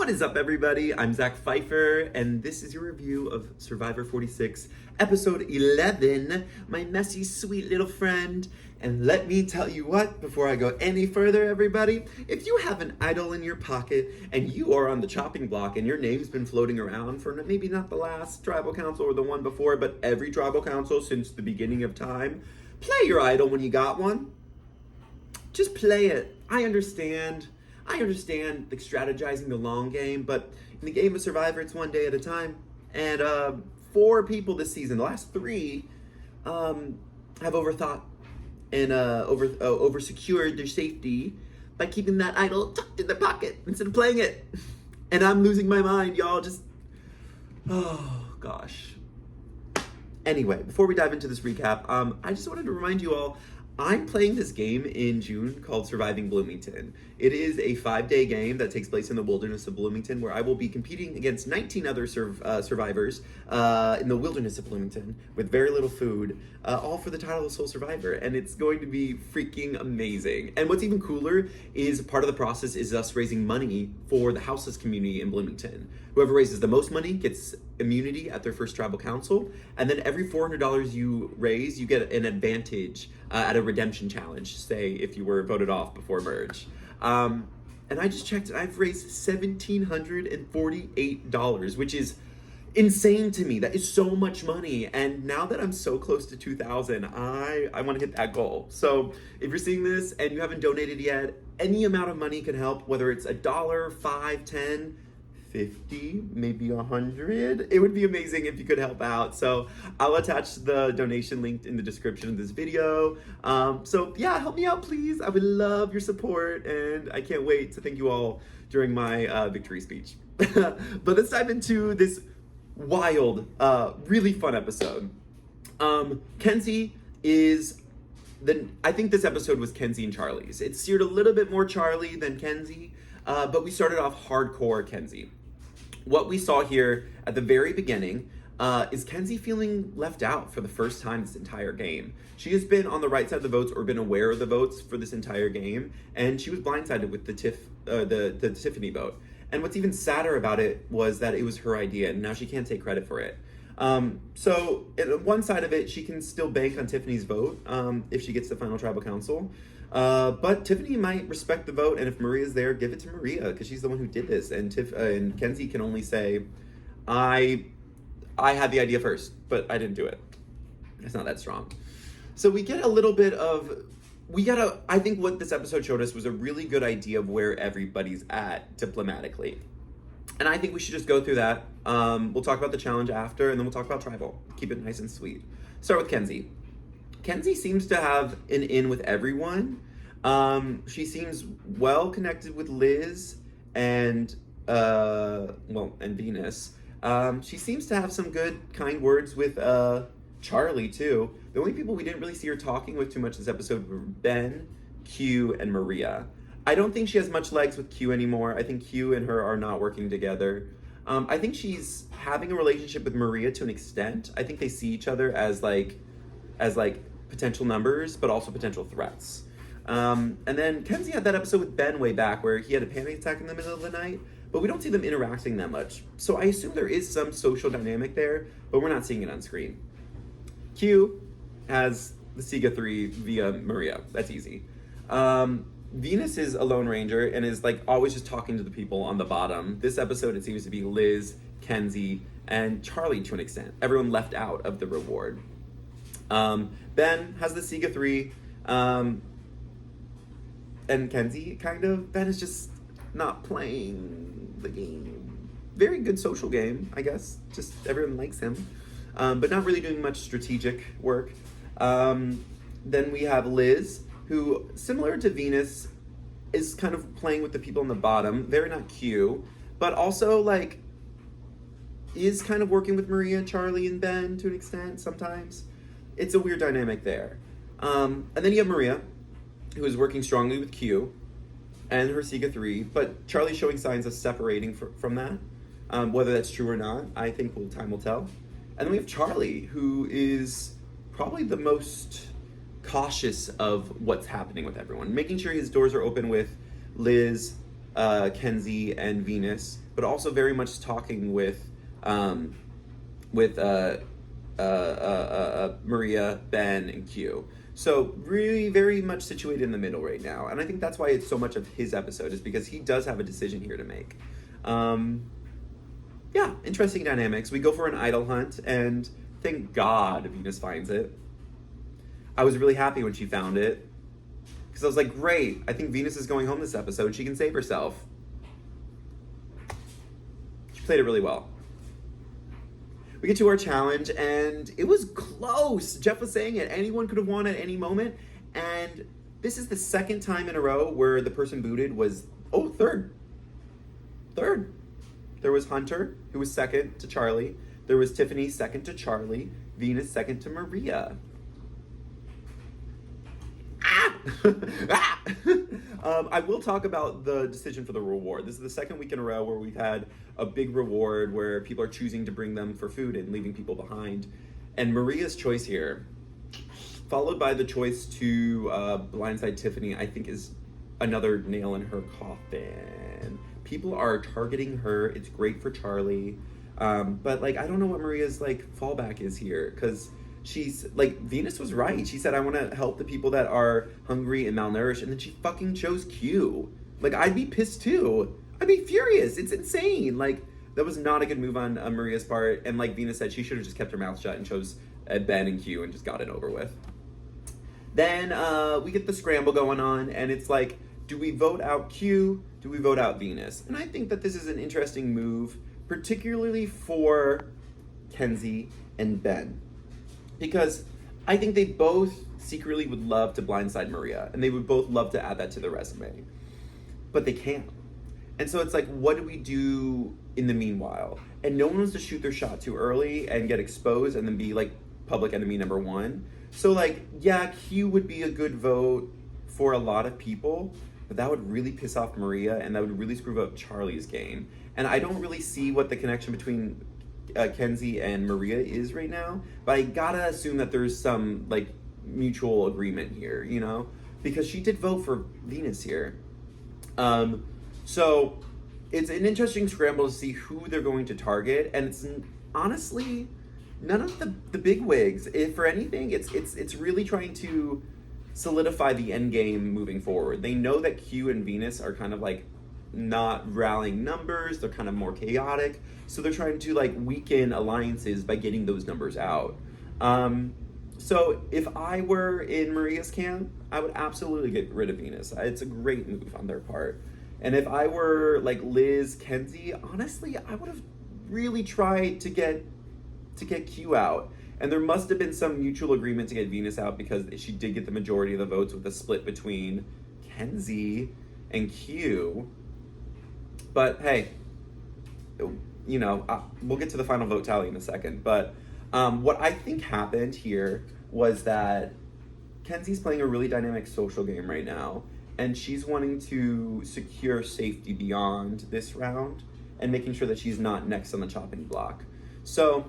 What is up, everybody? I'm Zach Pfeiffer, and this is your review of Survivor 46, Episode 11, My Messy Sweet Little Friend. And let me tell you what, before I go any further, everybody, if you have an idol in your pocket and you are on the chopping block and your name's been floating around for maybe not the last tribal council or the one before, but every tribal council since the beginning of time, play your idol when you got one. Just play it. I understand like strategizing the long game, but in the game of Survivor, it's one day at a time. And 4 people this season, the last 3, have overthought and over secured their safety by keeping that idol tucked in their pocket instead of playing it. And I'm losing my mind, y'all. Oh gosh. Anyway, before we dive into this recap, I just wanted to remind you all, I'm playing this game in June called Surviving Bloomington. It is a 5-day game that takes place in the wilderness of Bloomington, where I will be competing against 19 other survivors in the wilderness of Bloomington with very little food, all for the title of Sole Survivor, and it's going to be freaking amazing. And what's even cooler is part of the process is us raising money for the houseless community in Bloomington. Whoever raises the most money gets immunity at their first tribal council, and then every $400 you raise, you get an advantage at a redemption challenge, say if you were voted off before merge. And I just checked, I've raised $1,748, which is insane to me. That is so much money. And now that I'm so close to 2,000, I want to hit that goal. So if you're seeing this and you haven't donated yet, any amount of money can help, whether it's $1, $5, $10, 50, maybe 100. It would be amazing if you could help out. So I'll attach the donation link in the description of this video. So yeah, help me out, please. I would love your support, and I can't wait to thank you all during my victory speech. But let's dive into this wild, really fun episode. Kenzie is I think this episode was Kenzie and Charlie's. It steered a little bit more Charlie than Kenzie, but we started off hardcore Kenzie. What we saw here at the very beginning is Kenzie feeling left out for the first time this entire game. She has been on the right side of the votes or been aware of the votes for this entire game, and she was blindsided with the Tiffany vote. And what's even sadder about it was that it was her idea, and now she can't take credit for it. So one side of it, she can still bank on Tiffany's vote if she gets the final tribal council. But Tiffany might respect the vote, and if Maria's there, give it to Maria, because she's the one who did this. And and Kenzie can only say, I had the idea first, but I didn't do it. It's not that strong. So we get a little bit of, I think what this episode showed us was a really good idea of where everybody's at diplomatically. And I think we should just go through that. We'll talk about the challenge after, and then we'll talk about tribal. Keep it nice and sweet. Start with Kenzie. Kenzie seems to have an in with everyone. She seems well connected with Liz and Venus. She seems to have some good, kind words with Charlie too. The only people we didn't really see her talking with too much this episode were Ben, Q, and Maria. I don't think she has much legs with Q anymore. I think Q and her are not working together. I think she's having a relationship with Maria to an extent. I think they see each other as like potential numbers, but also potential threats. And then Kenzie had that episode with Ben way back where he had a panic attack in the middle of the night, but we don't see them interacting that much. So I assume there is some social dynamic there, but we're not seeing it on screen. Q has the Siga 3 via Maria. That's easy. Venus is a Lone Ranger and is always just talking to the people on the bottom. This episode, it seems to be Liz, Kenzie, and Charlie to an extent. Everyone left out of the reward. Ben has the Siga 3, and Kenzie, kind of. Ben is just not playing the game. Very good social game, I guess. Just everyone likes him, but not really doing much strategic work. Then we have Liz, who, similar to Venus, is kind of playing with the people on the bottom. They're not Q, but also, is kind of working with Maria, Charlie, and Ben to an extent sometimes. It's a weird dynamic there. And then you have Maria, who is working strongly with Q and her Siga 3, but Charlie's showing signs of separating from that. Whether that's true or not, I think time will tell. And then we have Charlie, who is probably the most cautious of what's happening with everyone, making sure his doors are open with Liz, Kenzie and Venus, but also very much talking with Maria, Ben, and Q. So really very much situated in the middle right now. And I think that's why it's so much of his episode, is because he does have a decision here to make. Yeah, interesting dynamics. We go for an idol hunt, and thank God Venus finds it. I was really happy when she found it, because I was like, great, I think Venus is going home this episode. She can save herself. She played it really well. We get to our challenge, and it was close. Jeff was saying it. Anyone could have won at any moment. And this is the second time in a row where the person booted was, third. There was Hunter, who was second to Charlie. There was Tiffany, second to Charlie. Venus, second to Maria. I will talk about the decision for the reward. This is the second week in a row where we've had a big reward where people are choosing to bring them for food and leaving people behind. And Maria's choice here, followed by the choice to blindside Tiffany, I think is another nail in her coffin. People are targeting her. It's great for Charlie. But like, I don't know what Maria's like fallback is here, because she's like, Venus was right. She said, I want to help the people that are hungry and malnourished. And then she fucking chose Q. Like, I'd be pissed too. I'd be furious. It's insane. Like, that was not a good move on Maria's part. And like Venus said, she should have just kept her mouth shut and chose Ben and Q and just got it over with. Then we get the scramble going on, and it's like, do we vote out Q? Do we vote out Venus? And I think that this is an interesting move, particularly for Kenzie and Ben, because I think they both secretly would love to blindside Maria, and they would both love to add that to their resume, but they can't. And so it's like, what do we do in the meanwhile? And no one wants to shoot their shot too early and get exposed and then be like public enemy number one. So like, yeah, Q would be a good vote for a lot of people, but that would really piss off Maria, and that would really screw up Charlie's game. And I don't really see what the connection between Kenzie and Maria is right now, but I gotta assume that there's some like mutual agreement here, you know, because she did vote for Venus here. So it's an interesting scramble to see who they're going to target, and it's honestly none of the big wigs. If for anything, it's really trying to solidify the end game moving forward. They know that Q and Venus are kind of like not rallying numbers, they're kind of more chaotic, so they're trying to like weaken alliances by getting those numbers out. So if I were in Maria's camp, I would absolutely get rid of Venus. It's a great move on their part. And if I were like Liz, Kenzie, honestly, I would have really tried to get Q out. And there must have been some mutual agreement to get Venus out, because she did get the majority of the votes with a split between Kenzie and Q. But hey, you know, we'll get to the final vote tally in a second. But what I think happened here was that Kenzie's playing a really dynamic social game right now, and she's wanting to secure safety beyond this round and making sure that she's not next on the chopping block. So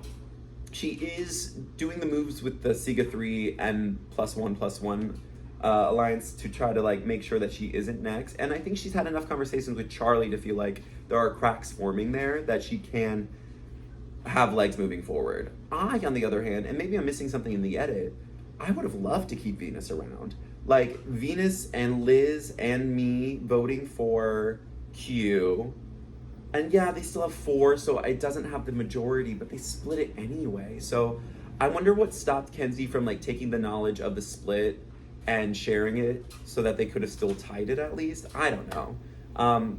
she is doing the moves with the Siga 3 and +1/+1 alliance to try to like make sure that she isn't next. And I think she's had enough conversations with Charlie to feel like there are cracks forming there that she can have legs moving forward. I, on the other hand, and maybe I'm missing something in the edit, I would have loved to keep Venus around. Like Venus and Liz and me voting for Q. And yeah, they still have 4, so it doesn't have the majority, but they split it anyway. So I wonder what stopped Kenzie from like taking the knowledge of the split and sharing it so that they could have still tied it at least. I don't know.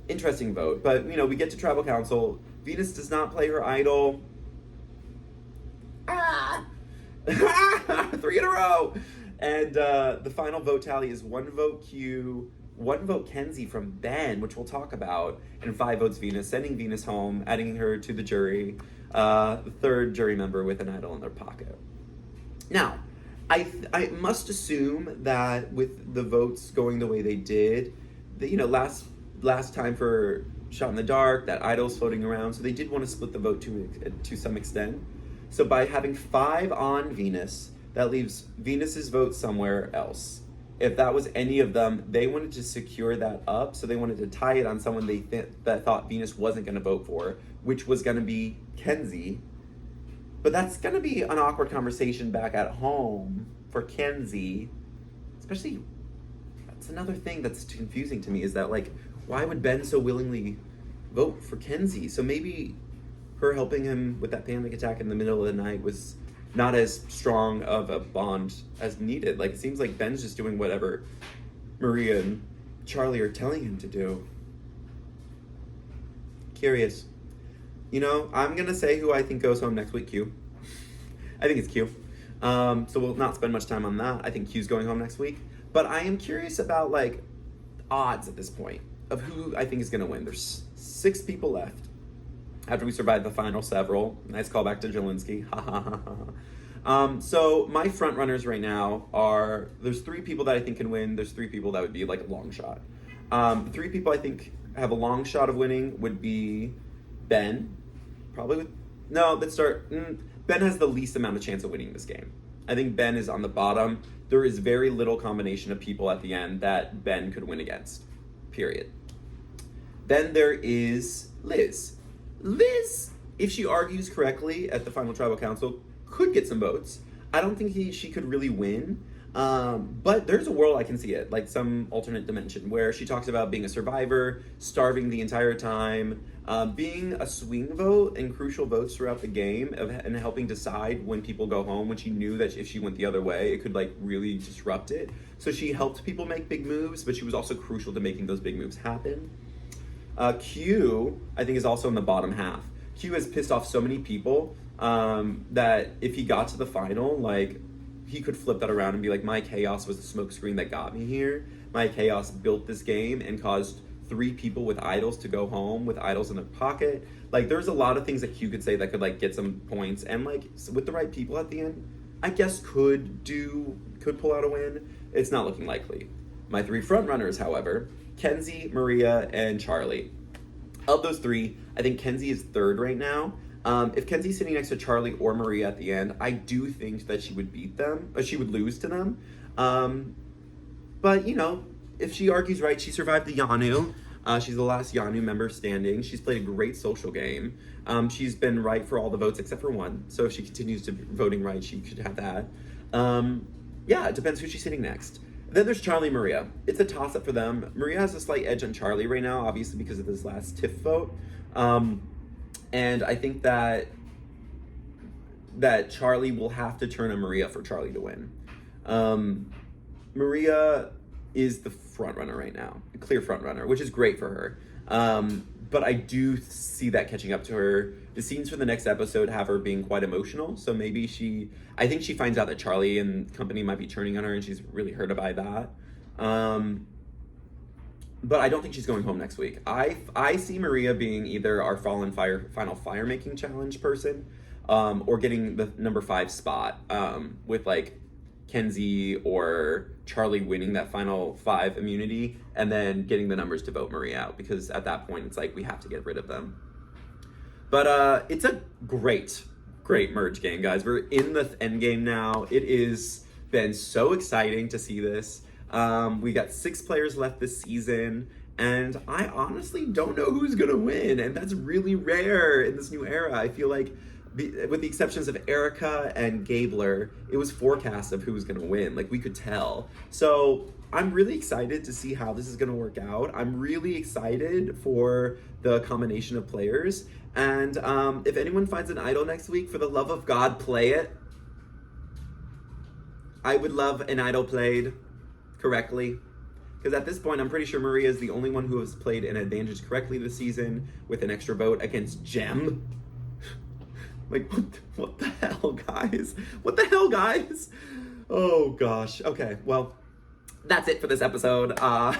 Interesting vote. But, you know, we get to Tribal Council. Venus does not play her idol. 3 in a row. And the final vote tally is 1 vote Q, 1 vote Kenzie from Ben, which we'll talk about, and 5 votes Venus, sending Venus home, adding her to the jury, the third jury member with an idol in their pocket. Now, I must assume that with the votes going the way they did, that, you know, last time for Shot in the Dark, that idol's floating around, so they did want to split the vote to some extent. So by having 5 on Venus, that leaves Venus's vote somewhere else. if that was any of them, they wanted to secure that up. So they wanted to tie it on someone that thought Venus wasn't going to vote for, which was going to be Kenzie. But that's going to be an awkward conversation back at home for Kenzie. Especially, that's another thing that's confusing to me, is that, like, why would Ben so willingly vote for Kenzie? So maybe her helping him with that panic attack in the middle of the night was not as strong of a bond as needed. Like, it seems like Ben's just doing whatever Maria and Charlie are telling him to do. Curious. You know, I'm gonna say who I think goes home next week. Q. I think it's Q. So we'll not spend much time on that. I think Q's going home next week. But I am curious about, like, odds at this point of who I think is gonna win. There's 6 people left after we survive the final several. Nice callback to Jelinski. Ha ha ha ha. So my front runners right now are, there's 3 people that I think can win. There's 3 people that would be like a long shot. The 3 people I think have a long shot of winning would be Ben. Probably with, no, let's start. Ben has the least amount of chance of winning this game. I think Ben is on the bottom. There is very little combination of people at the end that Ben could win against. Period. Then there is Liz. Liz, if she argues correctly at the final tribal council, could get some votes. I don't think she could really win. But there's a world I can see it, like some alternate dimension, where she talks about being a survivor, starving the entire time, being a swing vote in crucial votes throughout the game, and helping decide when people go home, when she knew that if she went the other way, it could, like, really disrupt it. So she helped people make big moves, but she was also crucial to making those big moves happen. Q, I think, is also in the bottom half. Q has pissed off so many people that if he got to the final, like, he could flip that around and be like, my chaos was the smokescreen that got me here. My chaos built this game and caused 3 people with idols to go home with idols in their pocket. Like, there's a lot of things that Q could say that could, like, get some points, and, like, with the right people at the end, I guess could pull out a win. It's not looking likely. My 3 front runners, however, Kenzie, Maria, and Charlie. Of those 3, I think Kenzie is 3rd right now. If Kenzie's sitting next to Charlie or Maria at the end, I do think that she would beat them, or she would lose to them. But, you know, if she argues right, she survived the Yanu. She's the last Yanu member standing. She's played a great social game. She's been right for all the votes except for 1. So if she continues to voting right, she could have that. Yeah, it depends who she's sitting next. Then there's Charlie and Maria. It's a toss-up for them. Maria has a slight edge on Charlie right now, obviously because of his last TIFF vote. And I think that Charlie will have to turn on Maria for Charlie to win. Maria is the front runner right now, a clear front runner, which is great for her. But I do see that catching up to her. The scenes for the next episode have her being quite emotional, so maybe I think she finds out that Charlie and company might be turning on her, and she's really hurt by that. But I don't think she's going home next week. I see Maria being either our final fire making challenge person, or getting the number 5 spot, with, like, Kenzie or Charlie winning that final 5 immunity, and then getting the numbers to vote Maria out, because at that point it's like we have to get rid of them. But it's a great merge game, guys. We're in the end game now. It is been so exciting to see this. We got 6 players left this season, and I honestly don't know who's gonna win, and that's really rare in this new era. I feel like, with the exceptions of Erica and Gabler, it was forecast of who was going to win. Like, we could tell. So I'm really excited to see how this is going to work out. I'm really excited for the combination of players. And if anyone finds an idol next week, for the love of God, play it. I would love an idol played correctly. Because at this point, I'm pretty sure Maria is the only one who has played an advantage correctly this season with an extra vote against Jem. Like, what the hell, guys? What the hell, guys? Oh, gosh. Okay, well, that's it for this episode.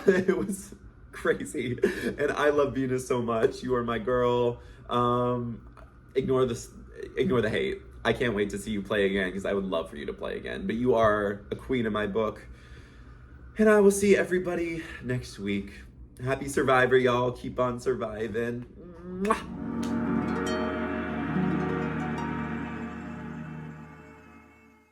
It was crazy. And I love Venus so much. You are my girl. Ignore the hate. I can't wait to see you play again, because I would love for you to play again. But you are a queen in my book. And I will see everybody next week. Happy Survivor, y'all. Keep on surviving. Mwah!